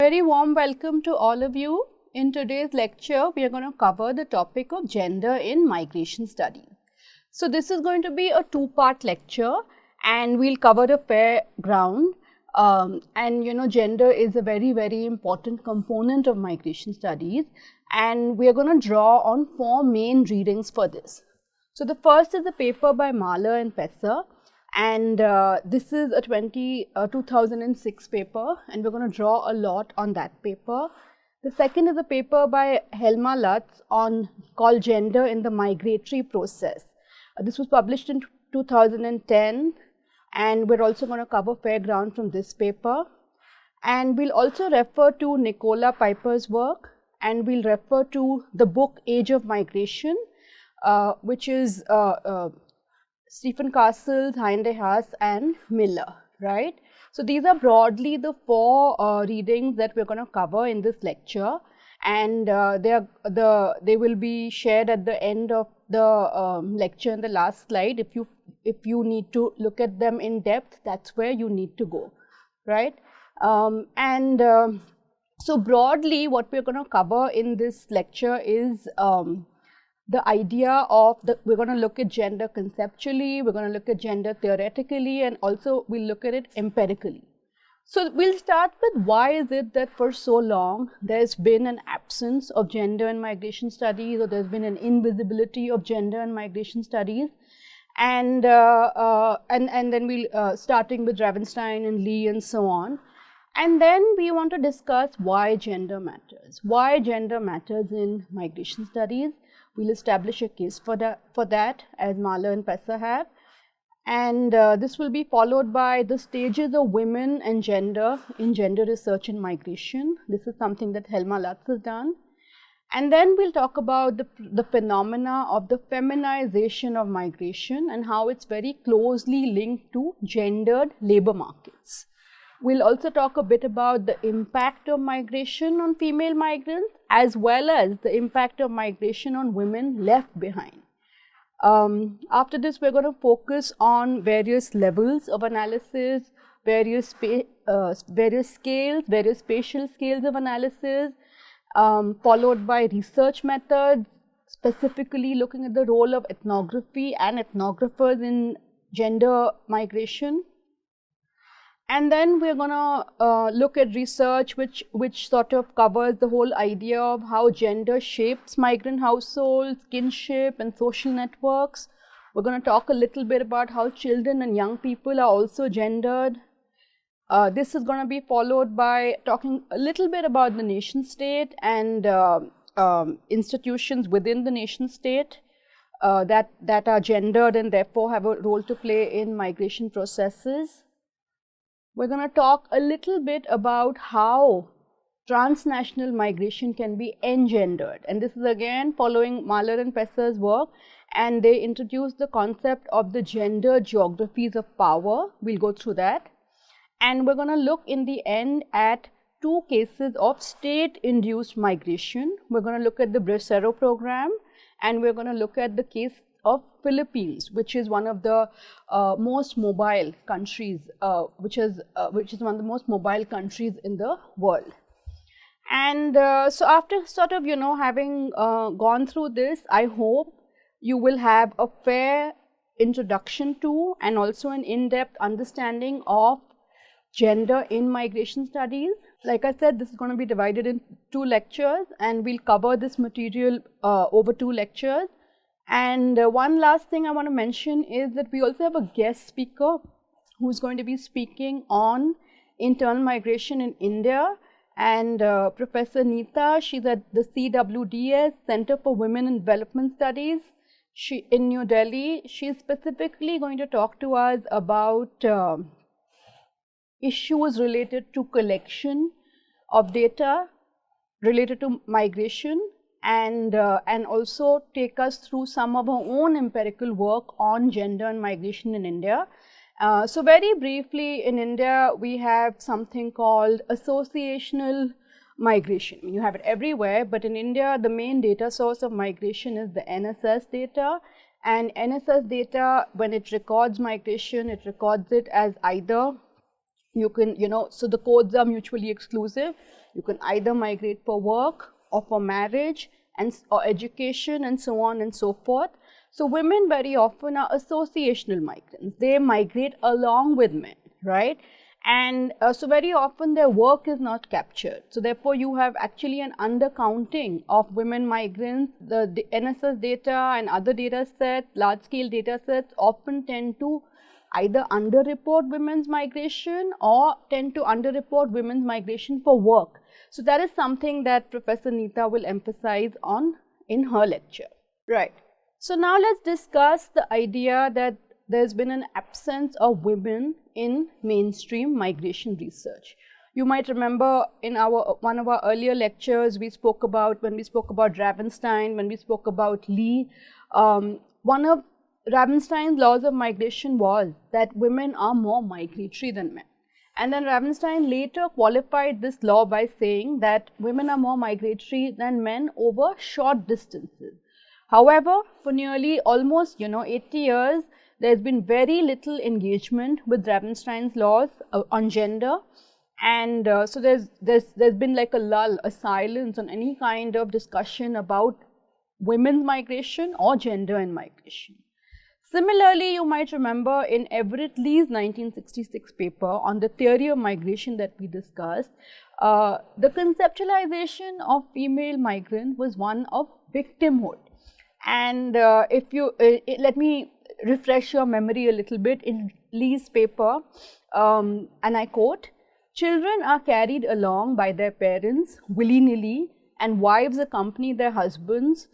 very warm welcome to all of you. In today's lecture, we are going to cover the topic of gender in migration studies. So, this is going to be a two-part lecture and we'll cover a fair ground. Gender is a very important component of migration studies, and we are going to draw on four main readings for this. So, the first is a paper by Mahler and Pesser, and this is a 2006 paper, and we're going to draw a lot on that paper. The second is a paper by Helma Lutz called Gender in the Migratory Process. This was published in 2010, and we're also going to cover fair ground from this paper. And we'll also refer to Nicola Piper's work, and we'll refer to the book Age of Migration, which is Stephen Castles, Hinde Haas and Miller, right? So, these are broadly the four readings that we're going to cover in this lecture, and they will be shared at the end of the lecture in the last slide. If you need to look at them in depth, that's where you need to go, right? So, broadly what we're going to cover in this lecture is the idea of we're going to look at gender conceptually, we're going to look at gender theoretically, and also we'll look at it empirically. So, we'll start with why is it that for so long there's been an absence of gender in migration studies, or there's been an invisibility of gender in migration studies, and then we'll starting with Ravenstein and Lee and so on. And then we want to discuss why gender matters in migration studies. We'll establish a case for that, as Mahler and Pesser have. And this will be followed by the stages of women and gender in gender research and migration. This is something that Helma Lutz has done. And then we'll talk about the phenomena of the feminization of migration and how it's very closely linked to gendered labor markets. We'll also talk a bit about the impact of migration on female migrants, as well as the impact of migration on women left behind. After this, we're going to focus on various levels of analysis, various scales, various spatial scales of analysis, followed by research methods, specifically looking at the role of ethnography and ethnographers in gender migration. And then we're going to look at research which sort of covers the whole idea of how gender shapes migrant households, kinship and social networks. We're going to talk a little bit about how children and young people are also gendered. This is going to be followed by talking a little bit about the nation state and institutions within the nation state that are gendered and therefore have a role to play in migration processes. We're going to talk a little bit about how transnational migration can be engendered, and this is again following Mahler and Pesser's work, and they introduced the concept of the gender geographies of power. We'll go through that, and we're going to look in the end at two cases of state-induced migration. We're going to look at the Bracero program, and we're going to look at the case of Philippines, which is one of the most mobile countries, which is one of the most mobile countries in the world. And so after sort of having gone through this, I hope you will have a fair introduction to and also an in-depth understanding of gender in migration studies. Like I said, this is going to be divided in 2 lectures, and we'll cover this material over 2 lectures. And one last thing I want to mention is that we also have a guest speaker who's going to be speaking on internal migration in India, and Professor Neeta, she's at the CWDS, Center for Women in Development Studies in New Delhi. She's specifically going to talk to us about issues related to collection of data related to migration, and also take us through some of her own empirical work on gender and migration in India. So very briefly, in India we have something called associational migration. You have it everywhere, but in India the main data source of migration is the NSS data, and NSS data, when it records migration, it records it as either you can, so the codes are mutually exclusive. You can either migrate for work or for marriage or education and so on and so forth. So women very often are associational migrants. They migrate along with men, right? And so very often their work is not captured. So therefore you have actually an undercounting of women migrants. The NSS data and other data sets, large scale data sets often tend to either underreport women's migration or tend to underreport women's migration for work. So that is something that Professor Neeta will emphasize on in her lecture. Right. So now let's discuss the idea that there's been an absence of women in mainstream migration research. You might remember in one of our earlier lectures, when we spoke about Ravenstein, when we spoke about Lee, one of Ravenstein's laws of migration was that women are more migratory than men. And then Ravenstein later qualified this law by saying that women are more migratory than men over short distances. However, for nearly almost 80 years, there's been very little engagement with Ravenstein's laws on gender, and so there's been like a lull, a silence on any kind of discussion about women's migration or gender in migration. Similarly, you might remember in Everett Lee's 1966 paper on the theory of migration that we discussed, the conceptualization of female migrant was one of victimhood. And let me refresh your memory a little bit. In Lee's paper, and I quote, "Children are carried along by their parents willy-nilly, and wives accompany their husbands,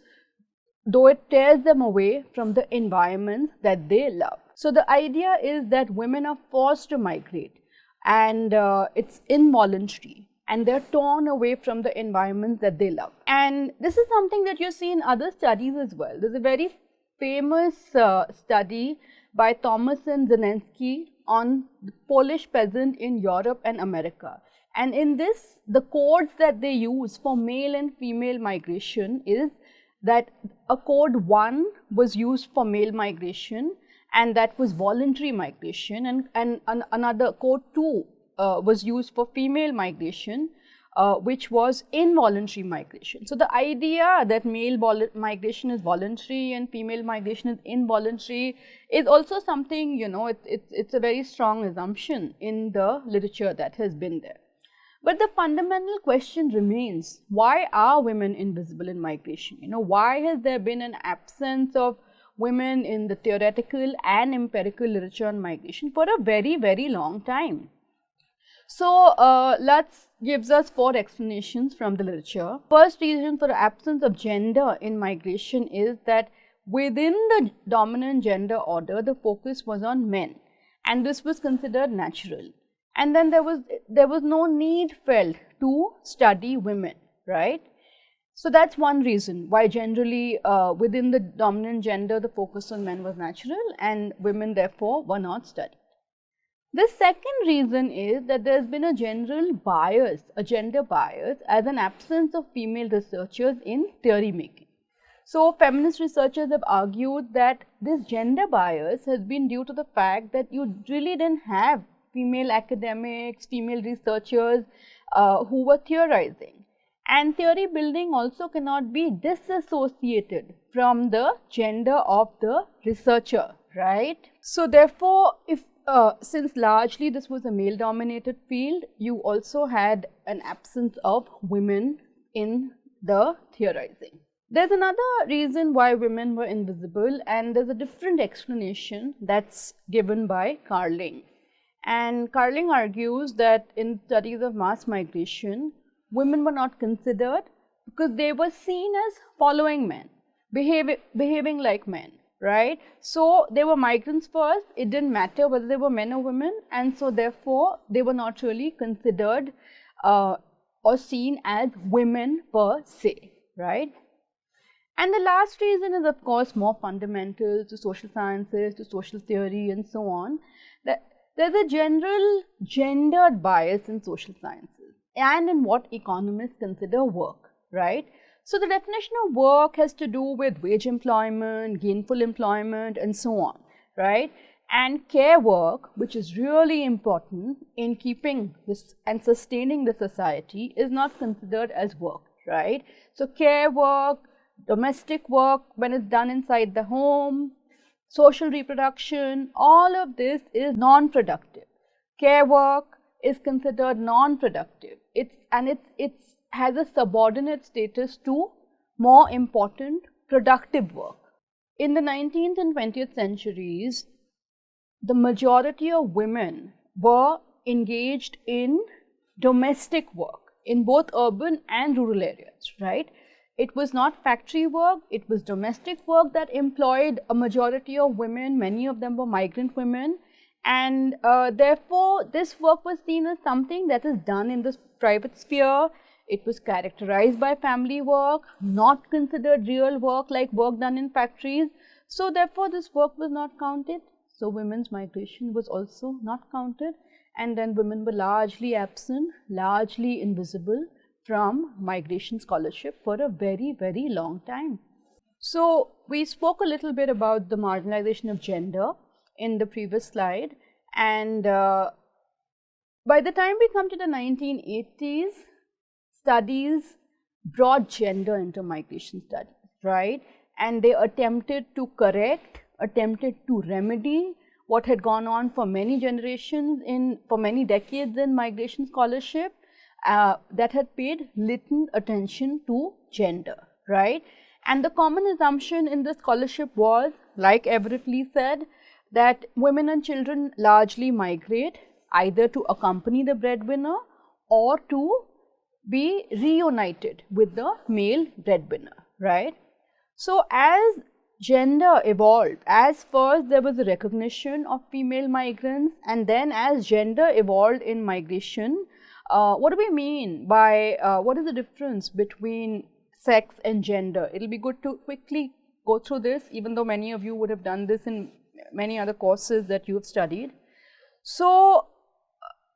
though it tears them away from the environment that they love." So the idea is that women are forced to migrate, and it's involuntary, and they're torn away from the environment that they love. And this is something that you see in other studies as well. There's a very famous study by Thomas and Zanensky on the Polish peasant in Europe and America. And in this, the codes that they use for male and female migration is that a code 1 was used for male migration, and that was voluntary migration, and another code 2 was used for female migration, which was involuntary migration. So the idea that male migration is voluntary and female migration is involuntary is also something, it's a very strong assumption in the literature that has been there. But the fundamental question remains, why are women invisible in migration? Why has there been an absence of women in the theoretical and empirical literature on migration for a very, very long time? So, let's gives us 4 explanations from the literature. First reason for the absence of gender in migration is that within the dominant gender order, the focus was on men, and this was considered natural. And then there was no need felt to study women, right? So that's one reason why generally within the dominant gender, the focus on men was natural and women therefore were not studied. The second reason is that there's been a general bias, a gender bias, as an absence of female researchers in theory making. So feminist researchers have argued that this gender bias has been due to the fact that you really didn't have female academics, female researchers who were theorizing. And theory building also cannot be disassociated from the gender of the researcher, right? So therefore, since largely this was a male dominated field, you also had an absence of women in the theorizing. There's another reason why women were invisible, and there's a different explanation that's given by Carling. And Carling argues that in studies of mass migration, women were not considered because they were seen as following men, behaving like men, right? So they were migrants first, it didn't matter whether they were men or women, and so therefore they were not really considered or seen as women per se, right? And the last reason is of course more fundamental to social sciences, to social theory and so on, that there's a general gendered bias in social sciences and in what economists consider work, right? So the definition of work has to do with wage employment, gainful employment and so on, right? and care work, which is really important in keeping this and sustaining the society, is not considered as work, right? So care work, domestic work when it's done inside the home, social reproduction, all of this is non-productive. Care work is considered non-productive. It has a subordinate status to more important productive work. In the 19th and 20th centuries, the majority of women were engaged in domestic work in both urban and rural areas, right? It was not factory work, it was domestic work that employed a majority of women. Many of them were migrant women, and therefore this work was seen as something that is done in the private sphere. It was characterized by family work, not considered real work like work done in factories. So therefore this work was not counted. So women's migration was also not counted, and then women were largely absent, largely invisible from migration scholarship for a very, very long time. So we spoke a little bit about the marginalization of gender in the previous slide, and by the time we come to the 1980s, studies brought gender into migration studies, right? And they attempted to correct, attempted to remedy what had gone on for many generations, for many decades in migration scholarship, that had paid little attention to gender, right? And the common assumption in the scholarship was, like Everett Lee said, that women and children largely migrate either to accompany the breadwinner or to be reunited with the male breadwinner, right? So as gender evolved, as first there was a recognition of female migrants, and then as gender evolved in migration, what do we mean by, what is the difference between sex and gender? It'll be good to quickly go through this, even though many of you would have done this in many other courses that you have studied. So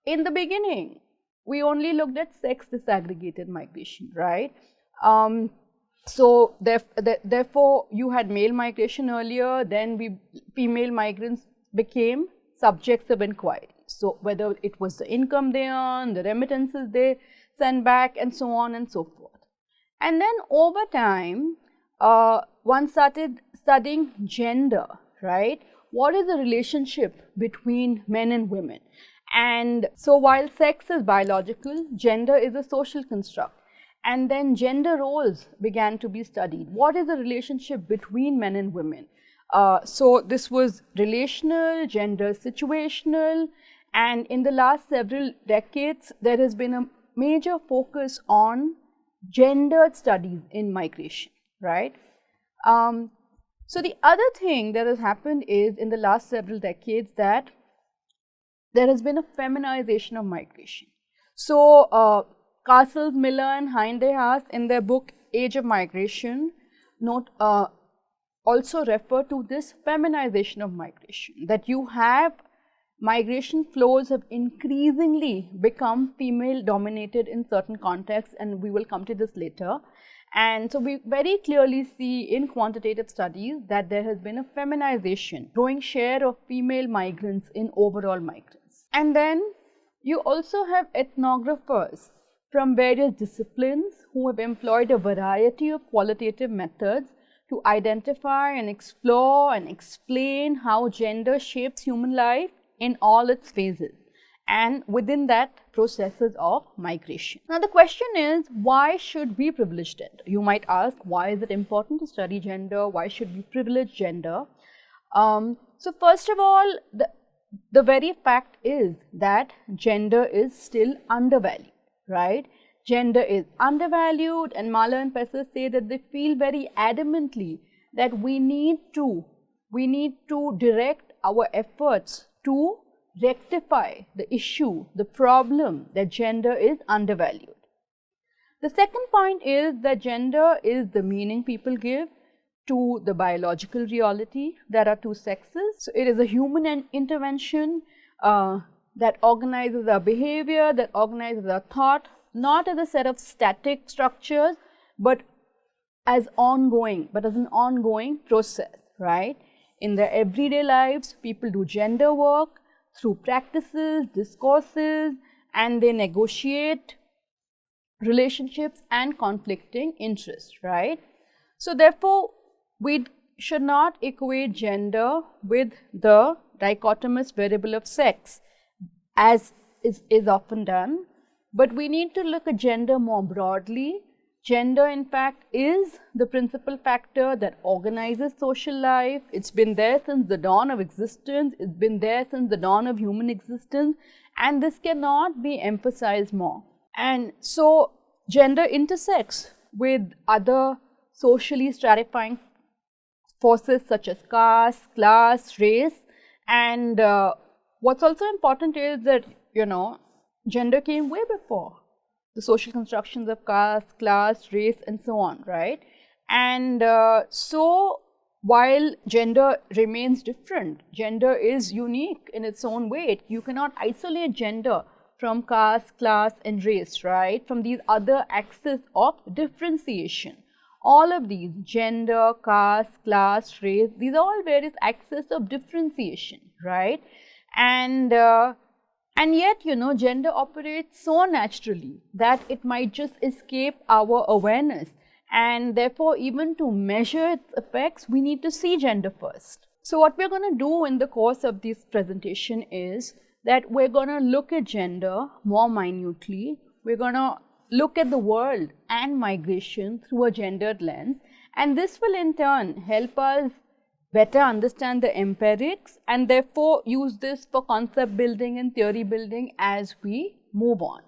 in the beginning, we only looked at sex disaggregated migration, right? So therefore, you had male migration earlier, then female migrants became subjects of inquiry. So whether it was the income they earn, the remittances they send back, and so on and so forth. And then over time, one started studying gender, right? What is the relationship between men and women? And so while sex is biological, gender is a social construct. And then gender roles began to be studied. What is the relationship between men and women? So this was relational, gender situational, and in the last several decades, there has been a major focus on gendered studies in migration, right? So the other thing that has happened is in the last several decades that there has been a feminization of migration. So Castles, Miller and Hinde-Haas in their book Age of Migration also refer to this feminization of migration, that you have migration flows have increasingly become female dominated in certain contexts, and we will come to this later. And so we very clearly see in quantitative studies that there has been a feminization, growing share of female migrants in overall migrants. And then you also have ethnographers from various disciplines who have employed a variety of qualitative methods to identify and explore and explain how gender shapes human life in all its phases, and within that processes of migration. Now the question is, why should we privilege gender? You might ask, why is it important to study gender? Why should we privilege gender? So first of all, the very fact is that gender is still undervalued, right? Gender is undervalued, and Mahler and Pesser say that they feel very adamantly that we need to direct our efforts to rectify the issue, the problem that gender is undervalued. The second point is that gender is the meaning people give to the biological reality. There are two sexes. So it is a human intervention that organizes our behavior, that organizes our thought, not as a set of static structures, but as an ongoing process, right? In their everyday lives, people do gender work through practices, discourses, and they negotiate relationships and conflicting interests, right? So therefore, we should not equate gender with the dichotomous variable of sex, as is often done, but we need to look at gender more broadly. Gender, in fact, is the principal factor that organizes social life. It's been there since the dawn of existence. It's been there since the dawn of human existence, and this cannot be emphasized more. And so, gender intersects with other socially stratifying forces such as caste, class, race, and what's also important is that, gender came way before the social constructions of caste, class, race, and so on, right? And so, while gender remains different, gender is unique in its own way. You cannot isolate gender from caste, class, and race, right? From these other axes of differentiation. All of these, gender, caste, class, race, these are all various axes of differentiation, right? And yet, gender operates so naturally that it might just escape our awareness. And therefore, even to measure its effects, we need to see gender first. So what we're going to do in the course of this presentation is that we're going to look at gender more minutely. We're going to look at the world and migration through a gendered lens, and this will in turn help us better understand the empirics and therefore use this for concept building and theory building as we move on.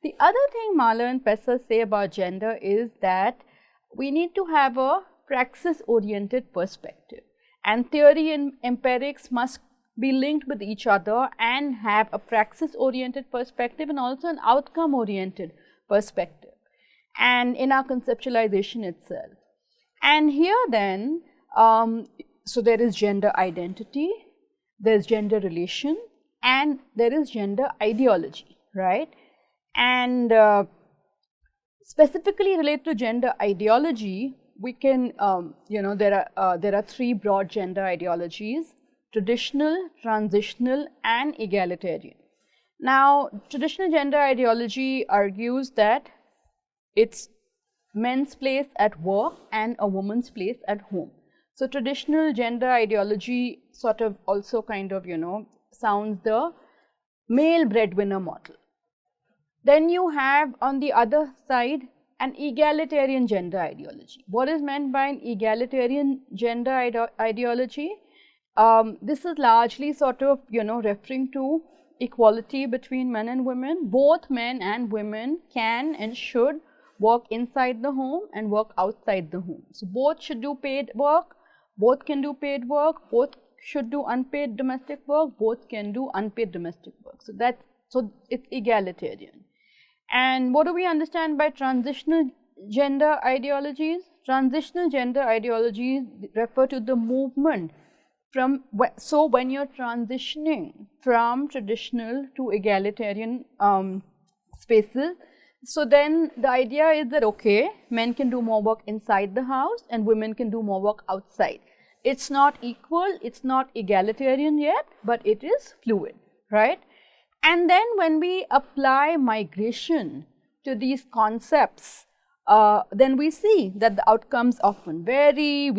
The other thing Mahler and Pesser say about gender is that we need to have a praxis-oriented perspective, and theory and empirics must be linked with each other and have a praxis-oriented perspective and also an outcome-oriented perspective, and in our conceptualization itself. And here then, so there is gender identity, there is gender relation, and there is gender ideology, right? And specifically related to gender ideology, we can, there are three broad gender ideologies: traditional, transitional, and egalitarian. Now, traditional gender ideology argues that it's men's place at work and a woman's place at home. So, traditional gender ideology sort of also kind of, sounds the male breadwinner model. Then you have on the other side an egalitarian gender ideology. What is meant by an egalitarian gender ideology? This is largely sort of, referring to equality between men and women. Both men and women can and should work inside the home and work outside the home. So, both should do paid work, both can do paid work, both should do unpaid domestic work, both can do unpaid domestic work. So it's egalitarian. And what do we understand by transitional gender ideologies? Transitional gender ideologies refer to the movement from, so when you're transitioning from traditional to egalitarian spaces, so then the idea is that, okay, men can do more work inside the house and women can do more work outside. It's not equal, it's not egalitarian yet, but it is fluid, right? And then when we apply migration to these concepts, then we see that the outcomes often vary.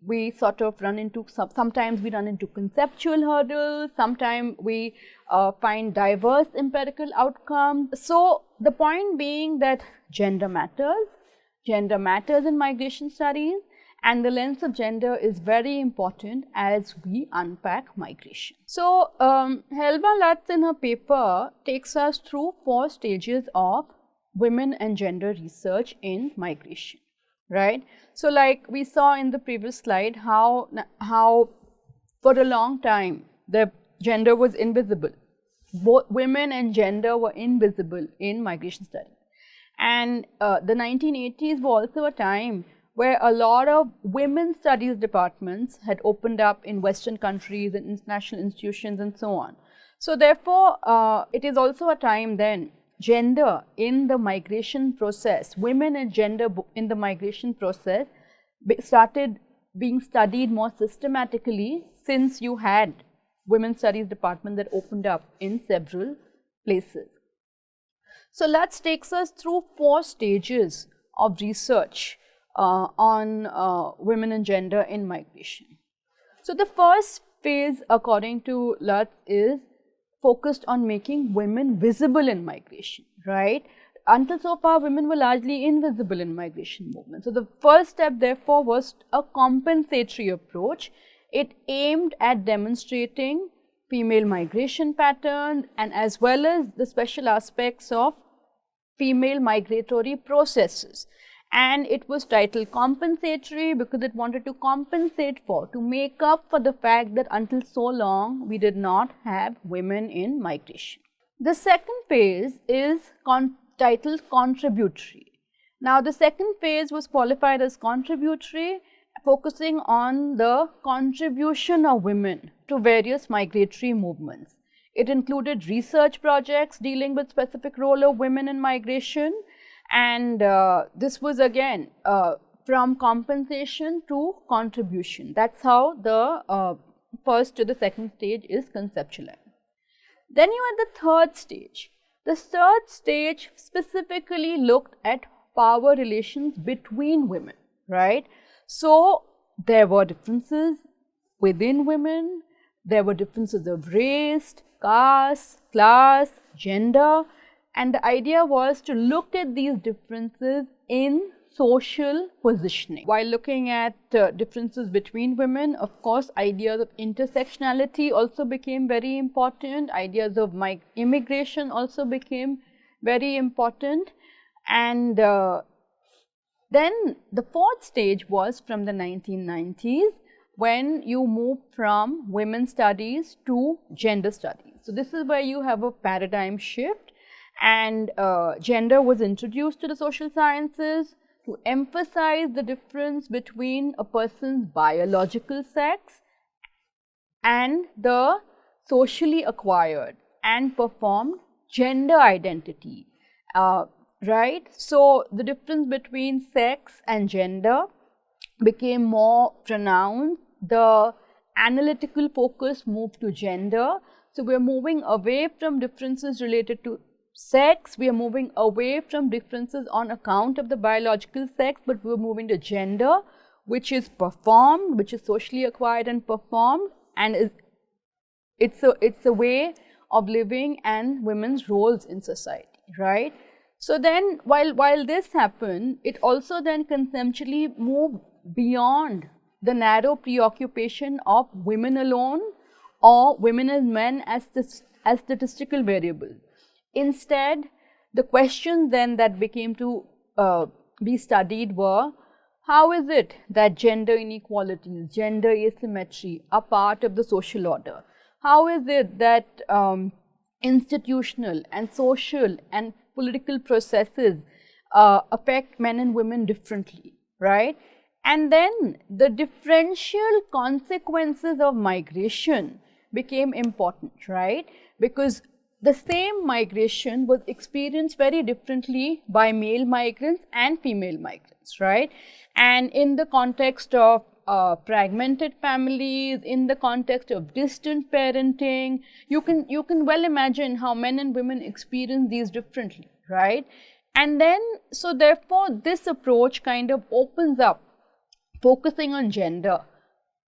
We sort of run into, sometimes we run into conceptual hurdles, sometimes we find diverse empirical outcomes. So the point being that gender matters in migration studies, and the lens of gender is very important as we unpack migration. So Helva Lutz in her paper takes us through 4 stages of women and gender research in migration, right? So like we saw in the previous slide, how for a long time the gender was invisible. Both women and gender were invisible in migration studies. And the 1980s were also a time where a lot of women's studies departments had opened up in Western countries and international institutions and so on. So therefore, it is also a time then gender in the migration process, women and gender in the migration process started being studied more systematically since you had women's studies department that opened up in several places. So let's take us through 4 stages of research on women and gender in migration. So the first phase, according to Lutz, is focused on making women visible in migration, right? Until so far, women were largely invisible in migration movement. So the first step, therefore, was a compensatory approach. It aimed at demonstrating female migration patterns and as well as the special aspects of female migratory processes. And it was titled compensatory because it wanted to compensate for, to make up for the fact that until so long we did not have women in migration. The second phase is titled contributory. Now the second phase was qualified as contributory, focusing on the contribution of women to various migratory movements. It included research projects dealing with specific role of women in migration, and this was again from compensation to contribution. That's how the first to the second stage is conceptualized. Then you had the third stage. The third stage specifically looked at power relations between women, right? So there were differences within women, there were differences of race, caste, class, gender, and the idea was to look at these differences in social positioning. While looking at differences between women, of course, ideas of intersectionality also became very important. Ideas of immigration also became very important. And then the fourth stage was from the 1990s, when you move from women's studies to gender studies. So this is where you have a paradigm shift, and gender was introduced to the social sciences to emphasize the difference between a person's biological sex and the socially acquired and performed gender identity, right? So the difference between sex and gender became more pronounced. The analytical focus moved to gender. So we are moving away from differences related to sex, we are moving away from differences on account of the biological sex, but we are moving to gender, which is performed, which is socially acquired and performed, and it's a way of living and women's roles in society, right? So then while this happened, it also then conceptually moved beyond the narrow preoccupation of women alone or women as men as statistical variables. Instead, the questions then that became to be studied were, how is it that gender inequalities, gender asymmetry are part of the social order? How is it that institutional and social and political processes affect men and women differently, right? And then the differential consequences of migration became important, right? Because the same migration was experienced very differently by male migrants and female migrants, right? And in the context of fragmented families, in the context of distant parenting, you can well imagine how men and women experience these differently, right? And then, so therefore, this approach kind of opens up, focusing on gender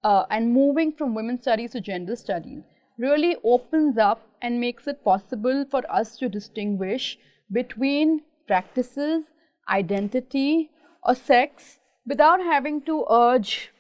and moving from women's studies to gender studies, really opens up and makes it possible for us to distinguish between practices, identity, or sex without having to urge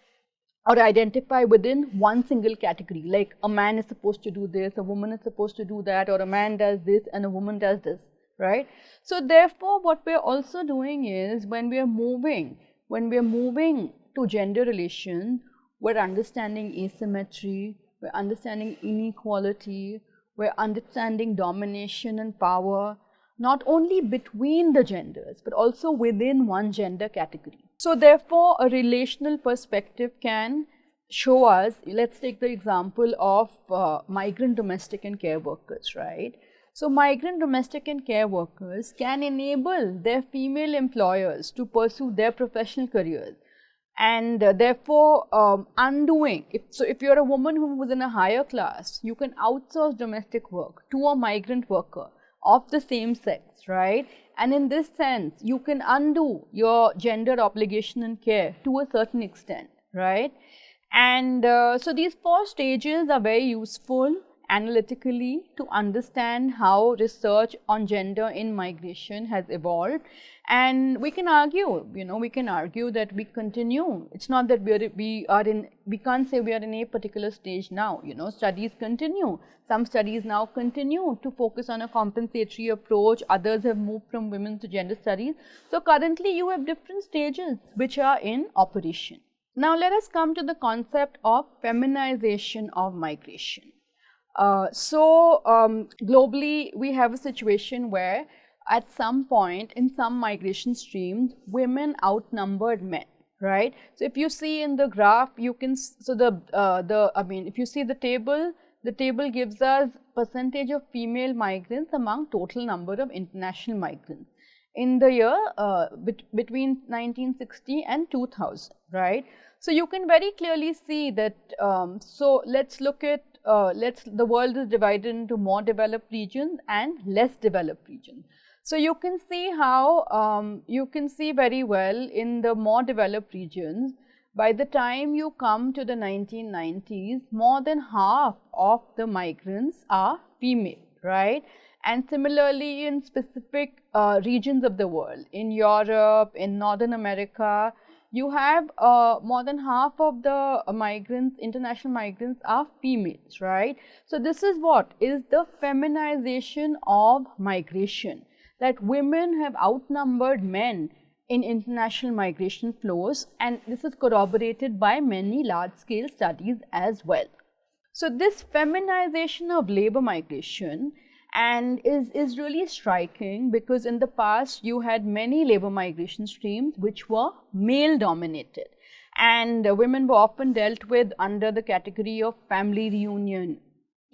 or identify within one single category, like a man is supposed to do this, a woman is supposed to do that, or a man does this and a woman does this, right? So therefore, what we are also doing is, when we are moving to gender relations, we're understanding asymmetry, we're understanding inequality, we're understanding domination and power, not only between the genders, but also within one gender category. So therefore, a relational perspective can show us, let's take the example of migrant domestic and care workers, right? So migrant domestic and care workers can enable their female employers to pursue their professional careers. And therefore undoing, if you're a woman who was in a higher class, you can outsource domestic work to a migrant worker of the same sex, right? And in this sense, you can undo your gender obligation and care to a certain extent, right? And so these 4 stages are very useful analytically to understand how research on gender in migration has evolved. And we can argue, we can argue that we continue. It's not that we can't say we are in a particular stage now, studies continue. Some studies now continue to focus on a compensatory approach. Others have moved from women to gender studies. So currently you have different stages which are in operation. Now let us come to the concept of feminization of migration. Globally, we have a situation where at some point in some migration streams, women outnumbered men, right? So if you see in the graph, you can, if you see the table gives us percentage of female migrants among total number of international migrants in the year between 1960 and 2000, right? So you can very clearly see that, so let's look at, the world is divided into more developed regions and less developed regions. So you can see how, you can see very well in the more developed regions, by the time you come to the 1990s, more than half of the migrants are female, right? And similarly in specific regions of the world, in Europe, in Northern America, you have more than half of the migrants, international migrants, are females, right? So this is what is the feminization of migration, that women have outnumbered men in international migration flows, and this is corroborated by many large-scale studies as well. So this feminization of labor migration is really striking, because in the past you had many labor migration streams which were male dominated, and women were often dealt with under the category of family reunion,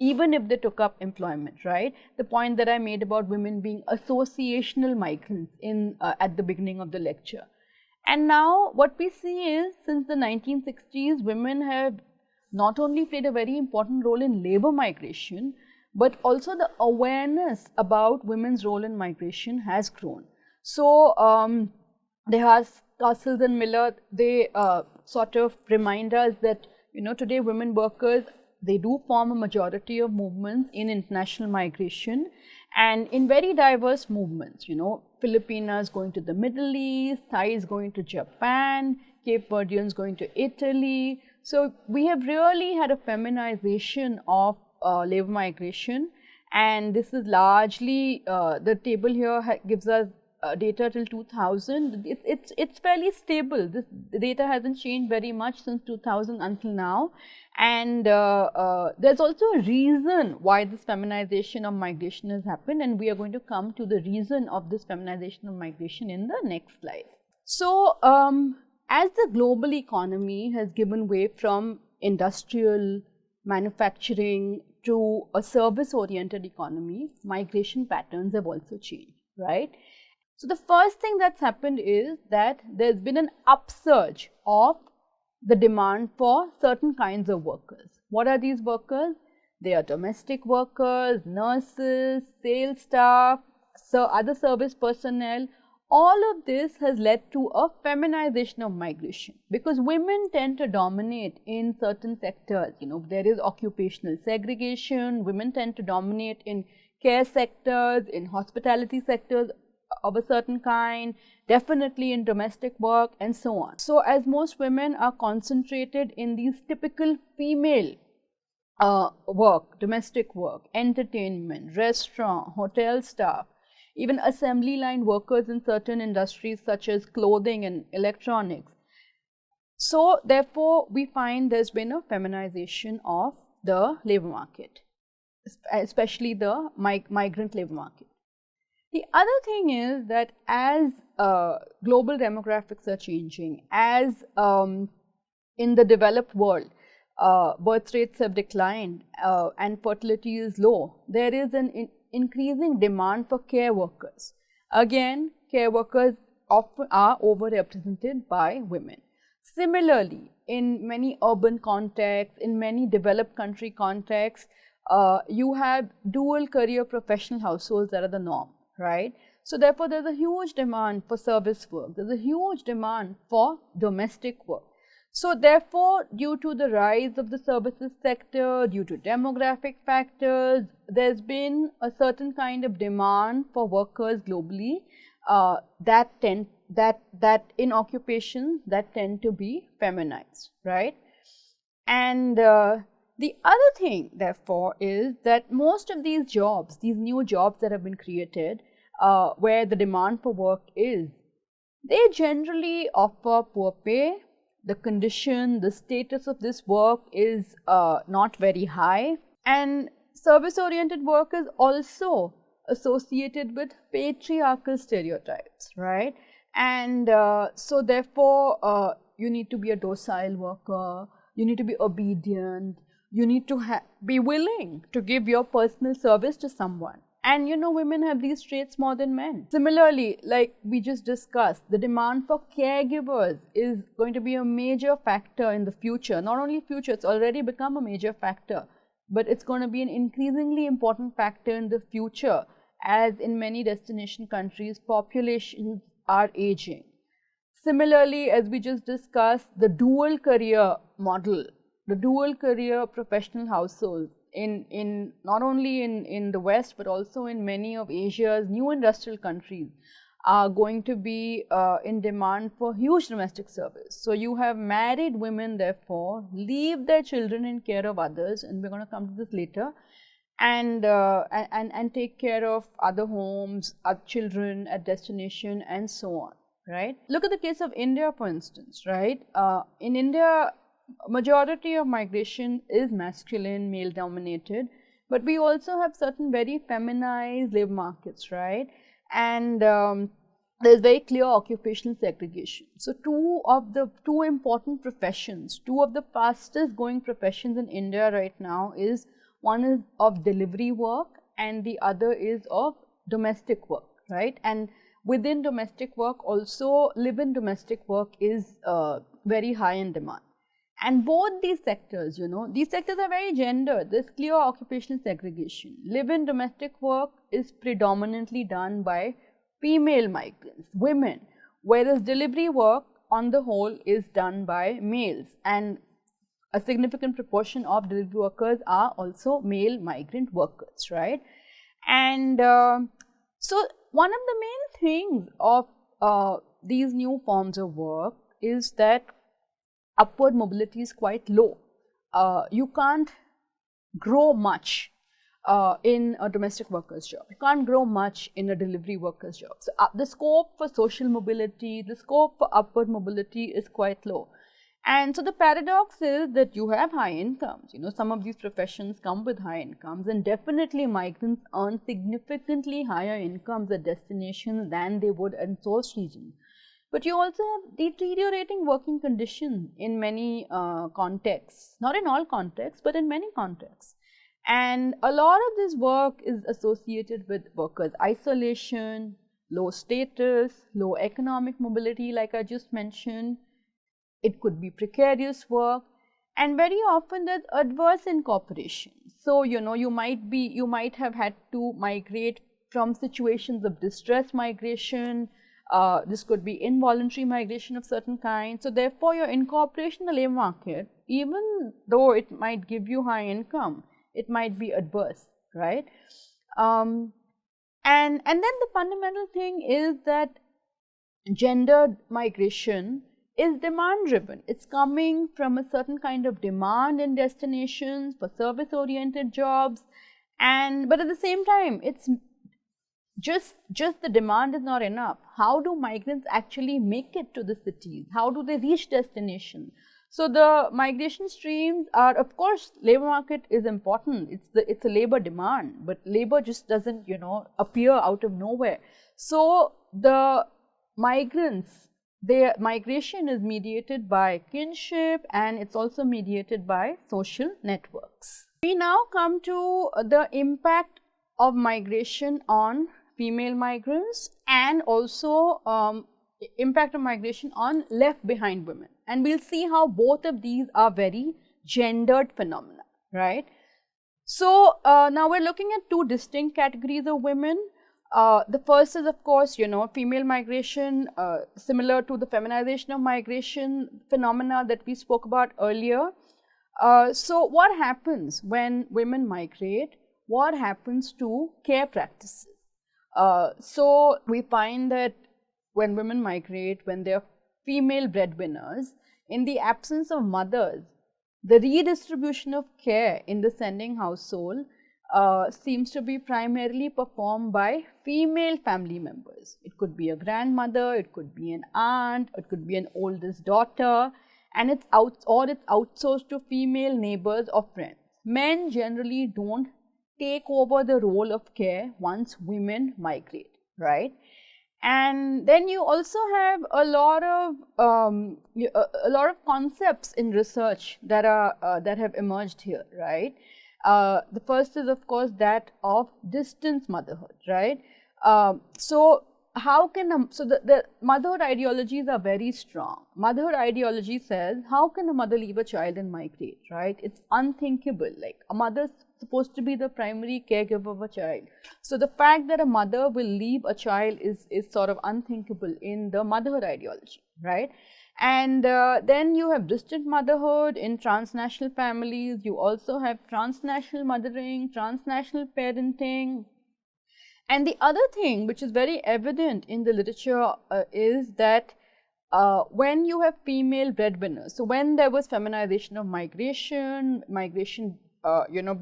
even if they took up employment, right? The point that I made about women being associational migrants at the beginning of the lecture. And now what we see is, since the 1960s, women have not only played a very important role in labor migration, but also the awareness about women's role in migration has grown. So Dehas, Castles and Miller, they sort of remind us that, today women workers, they do form a majority of movements in international migration, and in very diverse movements, Filipinas going to the Middle East, Thais going to Japan, Cape Verdeans going to Italy. So we have really had a feminization of labor migration, and this is largely, the table here gives us data till 2000. It's fairly stable. This data hasn't changed very much since 2000 until now. And there's also a reason why this feminization of migration has happened, and we are going to come to the reason of this feminization of migration in the next slide. So as the global economy has given way from industrial manufacturing to a service-oriented economy, migration patterns have also changed, right? So the first thing that's happened is that there's been an upsurge of the demand for certain kinds of workers. What are these workers? They are domestic workers, nurses, sales staff, other service personnel. All of this has led to a feminization of migration, because women tend to dominate in certain sectors. There is occupational segregation. Women tend to dominate in care sectors, in hospitality sectors of a certain kind, definitely in domestic work, and so on. So as most women are concentrated in these typical female work, domestic work, entertainment, restaurant, hotel staff, even assembly line workers in certain industries such as clothing and electronics. So therefore, we find there's been a feminization of the labor market, especially the migrant labor market. The other thing is that as global demographics are changing, as in the developed world, birth rates have declined and fertility is low, there is an increasing demand for care workers. Again, care workers often are overrepresented by women. Similarly, in many urban contexts, in many developed country contexts, you have dual career professional households that are the norm, right? So therefore, there's a huge demand for service work. There's a huge demand for domestic work. So therefore, due to the rise of the services sector, due to demographic factors, there's been a certain kind of demand for workers globally that in occupations that tend to be feminized, right? And the other thing, therefore, is that most of these jobs, these new jobs that have been created, where the demand for work is, they generally offer poor pay. The condition, the status of this work is not very high, and service-oriented work is also associated with patriarchal stereotypes, right? And so therefore, you need to be a docile worker, you need to be obedient, you need to be willing to give your personal service to someone. And you know, women have these traits more than men. Similarly, like we just discussed, the demand for caregivers is going to be a major factor in the future. Not only future, it's already become a major factor, but it's going to be an increasingly important factor in the future, as in many destination countries, populations are aging. Similarly, as we just discussed, the dual career model, the dual career professional households in not only in the West but also in many of Asia's new industrial countries are going to be in demand for huge domestic service. So you have married women, therefore, leave their children in care of others, and we're going to come to this later, and take care of other homes, other children at destination, and so on, right? Look at the case of India, for instance, right? In India, majority of migration is masculine, male dominated, but we also have certain very feminized labor markets, right? And there's very clear occupational segregation. So two important professions, two of the fastest growing professions in India right now is, one is of delivery work and the other is of domestic work, right? And within domestic work also, live-in domestic work is very high in demand. And both these sectors, you know, these sectors are very gendered. There's clear occupational segregation. Live-in domestic work is predominantly done by female migrants, women, whereas delivery work on the whole is done by males, and a significant proportion of delivery workers are also male migrant workers, right? And so one of the main things of these new forms of work is that upward mobility is quite low. You can't grow much in a domestic worker's job. You can't grow much in a delivery worker's job. So the scope for social mobility, the scope for upward mobility is quite low. And so the paradox is that you have high incomes. You know, some of these professions come with high incomes, and definitely migrants earn significantly higher incomes at destinations than they would in source regions. But you also have deteriorating working conditions in many contexts, not in all contexts, but in many contexts. And a lot of this work is associated with workers' isolation, low status, low economic mobility, like I just mentioned. It could be precarious work, and very often there's adverse incorporation. So, you know, you might have had to migrate from situations of distress migration. This could be involuntary migration of certain kinds. So therefore, your incorporation in the labor market, even though it might give you high income, it might be adverse, right? And then the fundamental thing is that gendered migration is demand driven. It's coming from a certain kind of demand in destinations for service oriented jobs, but at the same time, it's just the demand is not enough. How do migrants actually make it to the cities? How do they reach destination? So the migration streams are, of course, labor market is important. It's a labor demand, but labor just doesn't, you know, appear out of nowhere. So the migrants, their migration is mediated by kinship, and it's also mediated by social networks. We now come to the impact of migration on female migrants, and also impact of migration on left behind women. And we'll see how both of these are very gendered phenomena, right? So now we're looking at two distinct categories of women. The first is, of course, female migration, similar to the feminization of migration phenomena that we spoke about earlier. So what happens when women migrate? What happens to care practices? So we find that when women migrate, when they are female breadwinners, in the absence of mothers, the redistribution of care in the sending household seems to be primarily performed by female family members. It could be a grandmother, it could be an aunt, it could be an oldest daughter, and it's outsourced to female neighbors or friends. Men generally don't take over the role of care once women migrate, right? And then you also have a lot of concepts in research that have emerged here, right? The first is, of course, that of distance motherhood, right? So the motherhood ideologies are very strong. Motherhood ideology says, how can a mother leave a child and migrate, right? It's unthinkable. Like, a mother's supposed to be the primary caregiver of a child. So the fact that a mother will leave a child is sort of unthinkable in the motherhood ideology, right? And then you have distant motherhood in transnational families. You also have transnational mothering, transnational parenting. And the other thing which is very evident in the literature is that when you have female breadwinners, so when there was feminization of migration,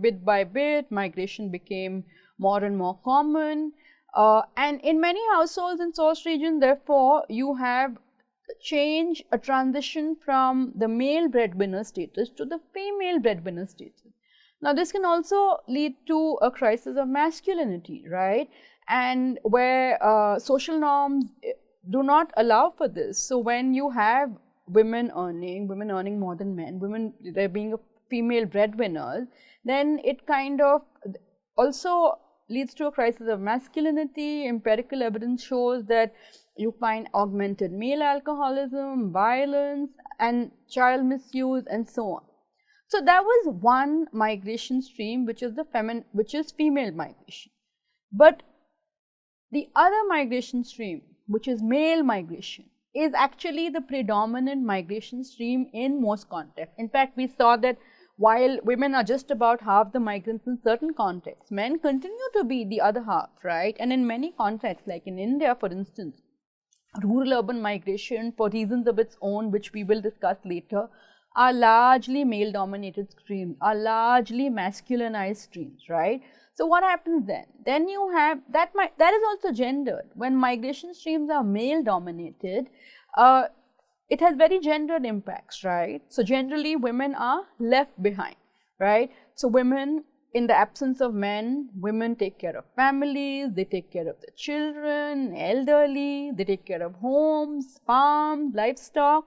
bit by bit, migration became more and more common. And in many households in source region, therefore, you have a transition from the male breadwinner status to the female breadwinner status. Now, this can also lead to a crisis of masculinity, right? And where social norms do not allow for this. So when you have women earning more than men, there being a female breadwinners, then it kind of also leads to a crisis of masculinity. Empirical evidence shows that you find augmented male alcoholism, violence, and child misuse, and so on. So that was one migration stream, which is female migration. But the other migration stream, which is male migration, is actually the predominant migration stream in most contexts. In fact, we saw that while women are just about half the migrants in certain contexts, men continue to be the other half, right? And in many contexts, like in India, for instance, rural-urban migration, for reasons of its own, which we will discuss later, are largely male-dominated streams, are largely masculinized streams, right? So what happens then? Then you have, that is also gendered. When migration streams are male-dominated, it has very gendered impacts, right? So generally, women are left behind, right? So women, in the absence of men, women take care of families, they take care of the children, elderly, they take care of homes, farms, livestock.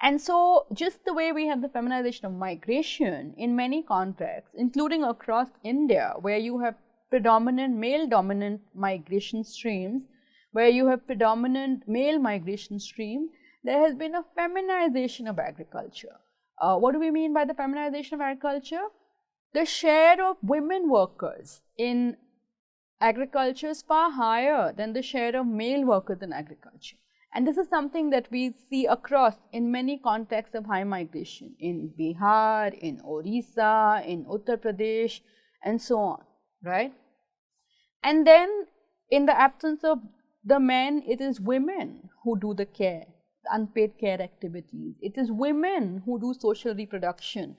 And so, just the way we have the feminization of migration in many contexts, including across India, where you have predominant male-dominant migration streams, where you have predominant male migration stream, there has been a feminization of agriculture. What do we mean by the feminization of agriculture? The share of women workers in agriculture is far higher than the share of male workers in agriculture. And this is something that we see across in many contexts of high migration, in Bihar, in Orissa, in Uttar Pradesh, and so on, right? And then, in the absence of the men, it is women who do the care, the unpaid care activities. It is women who do social reproduction.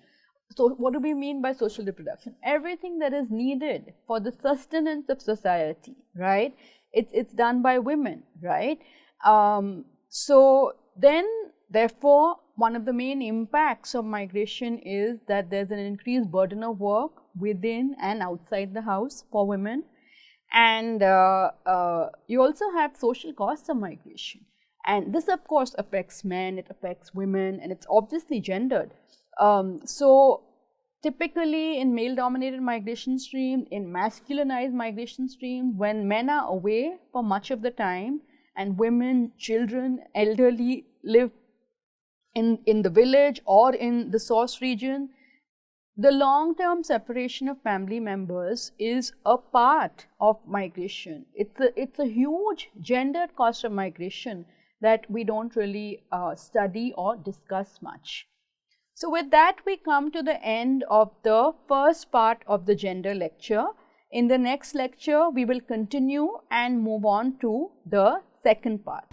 So, what do we mean by social reproduction? Everything that is needed for the sustenance of society, right? It's done by women, right? So then, therefore, one of the main impacts of migration is that there's an increased burden of work within and outside the house for women. And you also have social costs of migration. And this, of course, affects men, it affects women, and it's obviously gendered. So typically in male-dominated migration streams, in masculinized migration streams, when men are away for much of the time, and women, children, elderly live in the village or in the source region, the long-term separation of family members is a part of migration. It's a huge gendered cost of migration that we don't really study or discuss much. So with that, we come to the end of the first part of the gender lecture. In the next lecture, we will continue and move on to the second part.